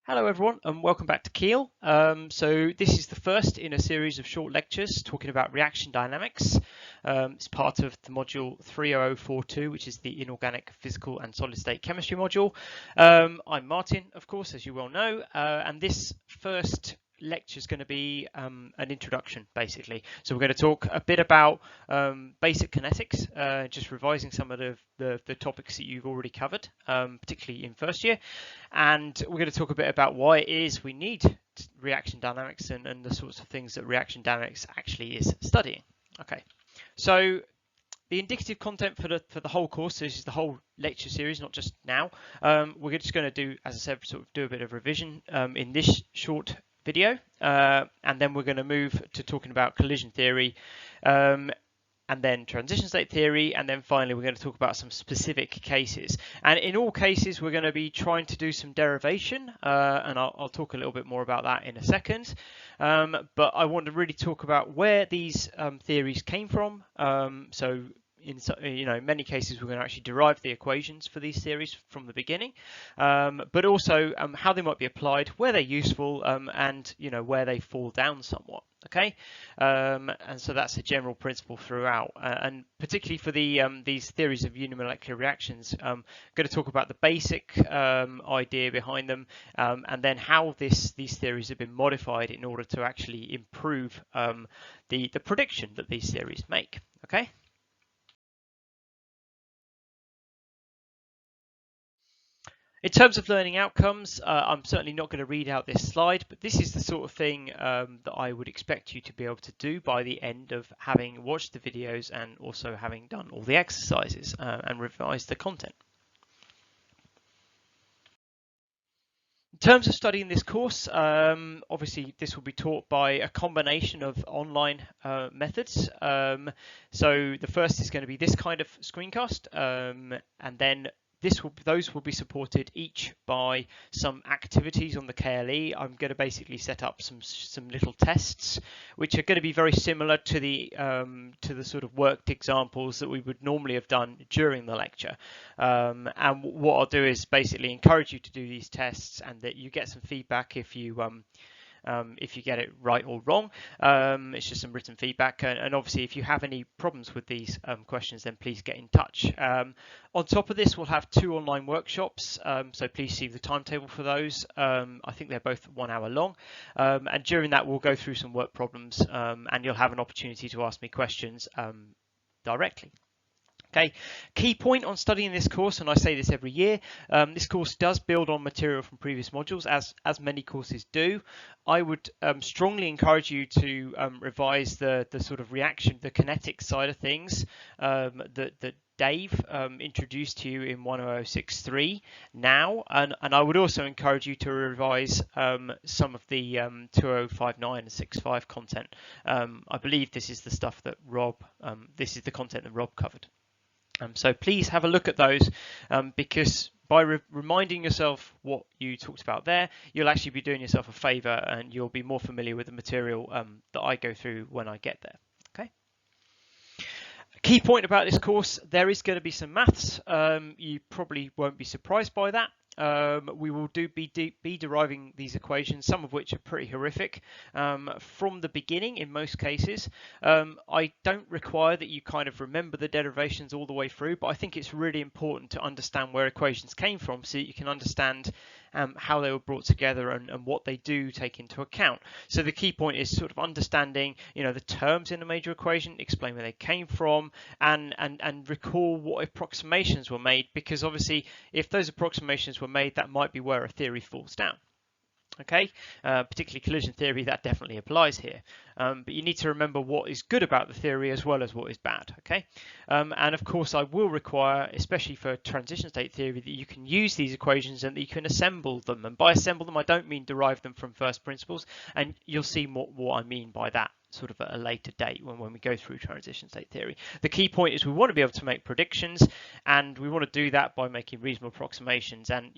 Hello everyone and welcome back to Kiel. So this is the first in a series of short lectures talking about reaction dynamics. It's part of the module 30042, which is the inorganic, physical and solid state chemistry module. I'm Martin, of course, as you well know, and this first lecture is going to be an introduction basically. So we're going to talk a bit about basic kinetics, just revising some of the topics that you've already covered, particularly in first year, and we're going to talk a bit about why it is we need reaction dynamics and the sorts of things that reaction dynamics actually is studying. Okay, so the indicative content for the whole course, this is the whole lecture series, not just now. We're just going to do, as I said, sort of do a bit of revision in this short video, and then we're going to move to talking about collision theory, and then transition state theory, and then finally we're going to talk about some specific cases. And in all cases we're going to be trying to do some derivation, and I'll talk a little bit more about that in a second. But I want to really talk about where these theories came from. So in many cases we're going to actually derive the equations for these theories from the beginning, but also how they might be applied, where they're useful, and where they fall down somewhat. Okay, and so that's a general principle throughout, and particularly for these theories of unimolecular reactions, I'm going to talk about the basic idea behind them, and then how these theories have been modified in order to actually improve the prediction that these theories make. Okay. In terms of learning outcomes, I'm certainly not going to read out this slide, but this is the sort of thing that I would expect you to be able to do by the end of having watched the videos and also having done all the exercises and revised the content. In terms of studying this course, obviously this will be taught by a combination of online methods. So the first is going to be this kind of screencast, and then those will be supported each by some activities on the KLE. I'm going to basically set up some little tests, which are going to be very similar to the sort of worked examples that we would normally have done during the lecture. And what I'll do is basically encourage you to do these tests, and that you get some feedback if you get it right or wrong. It's just some written feedback, and obviously if you have any problems with these questions, then please get in touch. On top of this, we'll have 2 online workshops, so please see the timetable for those. I think they're both 1 hour long, and during that we'll go through some work problems, and you'll have an opportunity to ask me questions directly. Okay, key point on studying this course, and I say this every year, this course does build on material from previous modules, as many courses do. I would strongly encourage you to revise the sort of reaction, the kinetic side of things that Dave introduced to you in 10063 now, and I would also encourage you to revise some of the 2059 and 65 content. I believe this is the stuff that this is the content that Rob covered. So please have a look at those, because by reminding yourself what you talked about there, you'll actually be doing yourself a favour, and you'll be more familiar with the material that I go through when I get there. Okay. Key point about this course, there is going to be some maths. You probably won't be surprised by that. We will be deriving these equations, some of which are pretty horrific, from the beginning in most cases. I don't require that you kind of remember the derivations all the way through, but I think it's really important to understand where equations came from so that you can understand how they were brought together and what they do take into account. So the key point is sort of understanding, the terms in a major equation, explain where they came from, and recall what approximations were made, because obviously if those approximations were made, that might be where a theory falls down. Okay, particularly collision theory, that definitely applies here. But you need to remember what is good about the theory as well as what is bad. Okay, and of course I will require, especially for transition state theory, that you can use these equations and that you can assemble them. And by assemble them, I don't mean derive them from first principles, and you'll see what I mean by that sort of at a later date when we go through transition state theory. The key point is we want to be able to make predictions, and we want to do that by making reasonable approximations. And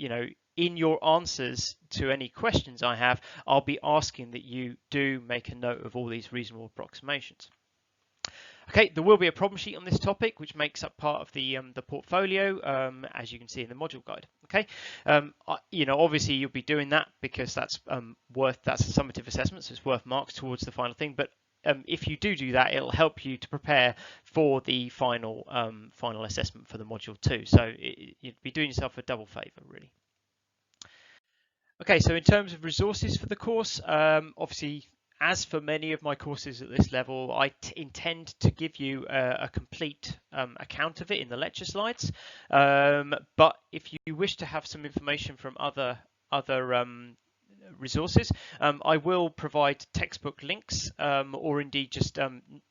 in your answers to any questions I have, I'll be asking that you do make a note of all these reasonable approximations. Okay, there will be a problem sheet on this topic, which makes up part of the portfolio, as you can see in the module guide. Okay, obviously you'll be doing that because that's that's a summative assessment, so it's worth marks towards the final thing. But if you do that, it'll help you to prepare for the final assessment for the module 2. So you'd be doing yourself a double favour, really. Okay, so in terms of resources for the course, obviously, as for many of my courses at this level, I intend to give you a complete account of it in the lecture slides. But if you wish to have some information from other resources, I will provide textbook links or indeed just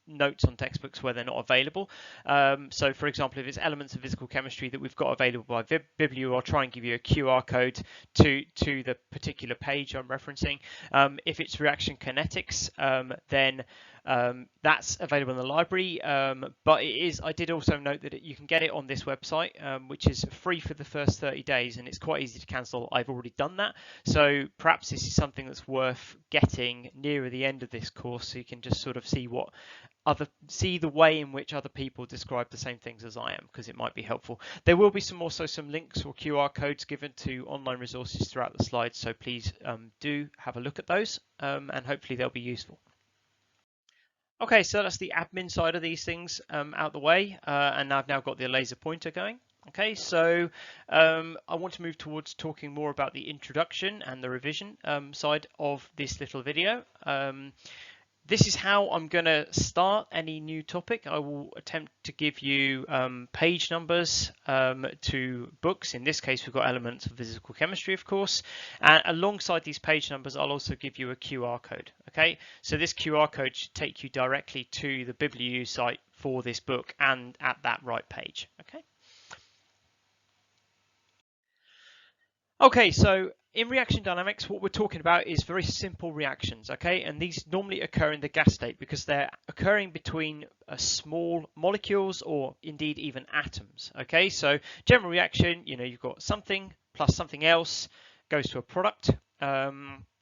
notes on textbooks where they're not available. So for example, if it's elements of physical chemistry that we've got available by Bibliu, I'll try and give you a QR code to the particular page I'm referencing. If it's reaction kinetics, then that's available in the library, but I did also note that you can get it on this website, which is free for the first 30 days, and it's quite easy to cancel. I've already done that, so perhaps this is something that's worth getting nearer the end of this course, so you can just sort of see the way in which other people describe the same things as I am, because it might be helpful. There will be also some links or QR codes given to online resources throughout the slides, so please do have a look at those, and hopefully they'll be useful. Okay, so that's the admin side of these things out the way, and I've now got the laser pointer going. Okay, so I want to move towards talking more about the introduction and the revision side of this little video. This is how I'm going to start any new topic. I will attempt to give you page numbers to books. In this case, we've got elements of physical chemistry, of course. And alongside these page numbers, I'll also give you a QR code. Okay, so this QR code should take you directly to the Bibliu site for this book and at that right page. Okay. Okay, so in reaction dynamics, what we're talking about is very simple reactions, okay? And these normally occur in the gas state because they're occurring between small molecules or indeed even atoms, okay? So general reaction, you've got something plus something else goes to a product,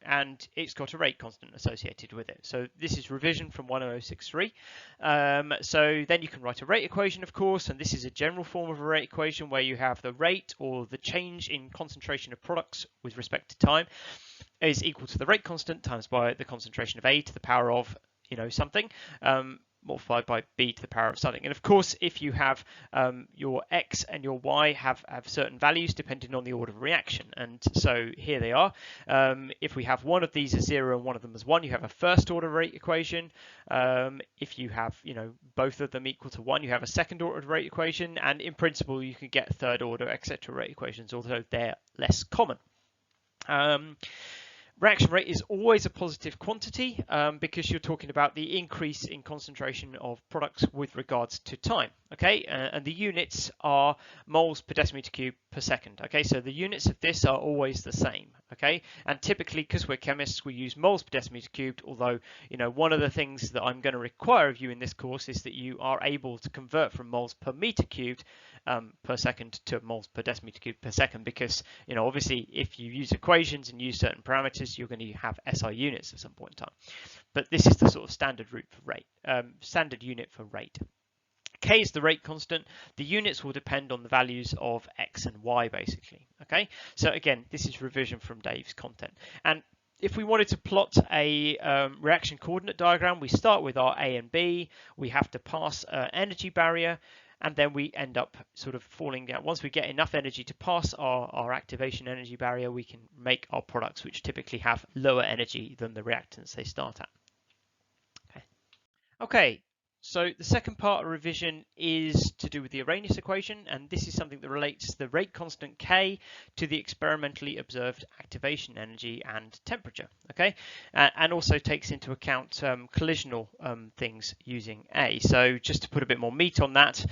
and it's got a rate constant associated with it. So this is revision from 10063. So then you can write a rate equation, of course, and this is a general form of a rate equation where you have the rate or the change in concentration of products with respect to time is equal to the rate constant times by the concentration of A to the power of something, multiplied by B to the power of something. And of course, if you have your X and your Y have certain values depending on the order of reaction. And so here they are. If we have one of these as 0 and one of them as 1, you have a first order rate equation. If you have both of them equal to 1, you have a second order rate equation. And in principle, you can get third order, etc. rate equations, although they're less common. Reaction rate is always a positive quantity because you're talking about the increase in concentration of products with regards to time. Okay, and the units are moles per decimeter cubed per second. Okay, so the units of this are always the same. Okay, and typically, because we're chemists, we use moles per decimeter cubed. Although one of the things that I'm going to require of you in this course is that you are able to convert from moles per meter cubed per second to moles per decimeter cubed per second, because obviously if you use equations and use certain parameters, you're going to have SI units at some point in time. But this is the sort of standard route for rate, standard unit for rate. K is the rate constant. The units will depend on the values of X and Y, basically. Okay, so again, this is revision from Dave's content. And if we wanted to plot a reaction coordinate diagram, we start with our A and B. We have to pass an energy barrier, and then we end up sort of falling down. Once we get enough energy to pass our activation energy barrier, we can make our products, which typically have lower energy than the reactants they start at. Okay, so the second part of revision is to do with the Arrhenius equation, and this is something that relates the rate constant K to the experimentally observed activation energy and temperature, okay, and also takes into account collisional things using A. So just to put a bit more meat on that,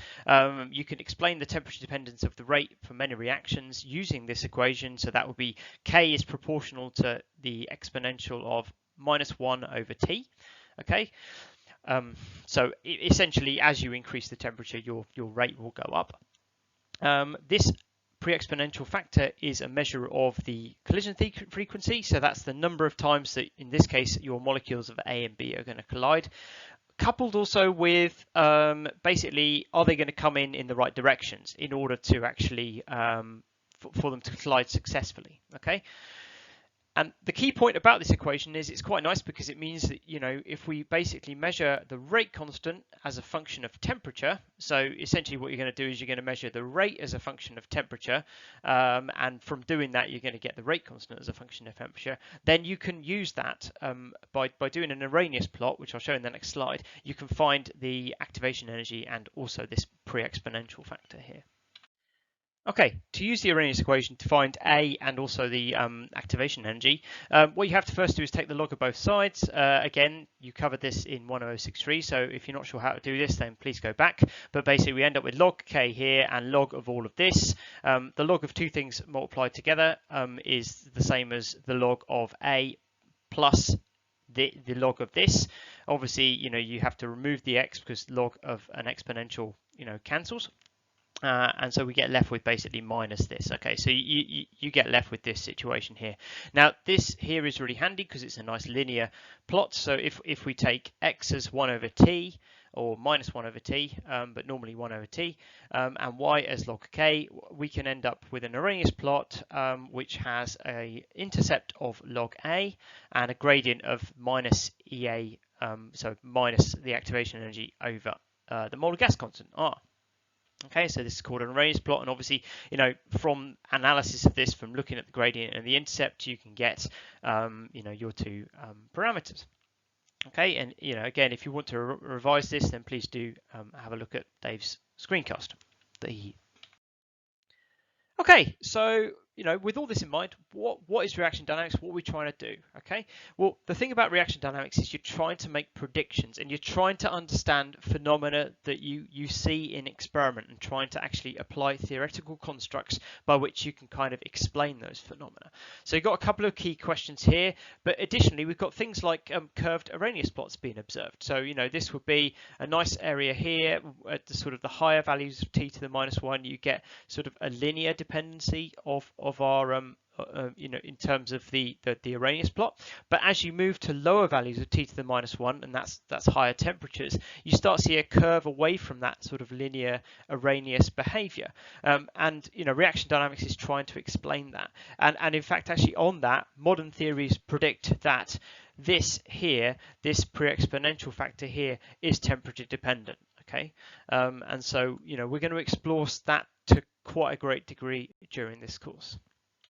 you can explain the temperature dependence of the rate for many reactions using this equation. So that would be K is proportional to the exponential of -1 over T, okay. So essentially, as you increase the temperature, your rate will go up. This pre-exponential factor is a measure of the collision frequency. So that's the number of times that, in this case, your molecules of A and B are going to collide. coupled also with basically, are they going to come in the right directions in order to actually for them to collide successfully? Okay. And the key point about this equation is it's quite nice because it means that, you know, if we basically measure the rate constant as a function of temperature, so essentially what you're going to do is you're going to measure the rate as a function of temperature, and from doing that you're going to get the rate constant as a function of temperature, then you can use that by doing an Arrhenius plot, which I'll show in the next slide. You can find the activation energy and also this pre-exponential factor here. Okay, to use the Arrhenius equation to find A and also the activation energy, what you have to first do is take the log of both sides. Again, you covered this in 10063, so if you're not sure how to do this, then please go back. But basically, we end up with log K here and log of all of this. The log of two things multiplied together is the same as the log of A plus the log of this. Obviously, you know, you have to remove the x because log of an exponential, you know, cancels. And so we get left with basically minus this. Okay, so you get left with this situation here. Now this here is really handy because it's a nice linear plot. So if we take x as 1 over t or minus 1 over t, but normally 1 over t, and y as log k, we can end up with an Arrhenius plot which has a intercept of log a and a gradient of minus ea, so minus the activation energy over the molar gas constant r. Okay, so this is called an Arrhenius plot, and obviously, you know, from analysis of this, from looking at the gradient and the intercept, you can get, you know, your two parameters. Okay, and you know, again, if you want to revise this, then please do have a look at Dave's screencast. Okay, so you know, with all this in mind, what is reaction dynamics? What are we trying to do? Okay, well, the thing about reaction dynamics is you're trying to make predictions and you're trying to understand phenomena that you see in experiment and trying to actually apply theoretical constructs by which you can kind of explain those phenomena. So you've got a couple of key questions here, but additionally we've got things like curved Arrhenius plots being observed. So you know, this would be a nice area here at the sort of the higher values of t to the minus 1. You get sort of a linear dependency of our you know, in terms of the Arrhenius plot. But as you move to lower values of t to the minus 1, and that's higher temperatures, you start to see a curve away from that sort of linear Arrhenius behavior. And you know, reaction dynamics is trying to explain that. And in fact, actually on that, modern theories predict that this here, this pre-exponential factor here, is temperature dependent. Okay, and so you know, we're going to explore that to quite a great degree during this course.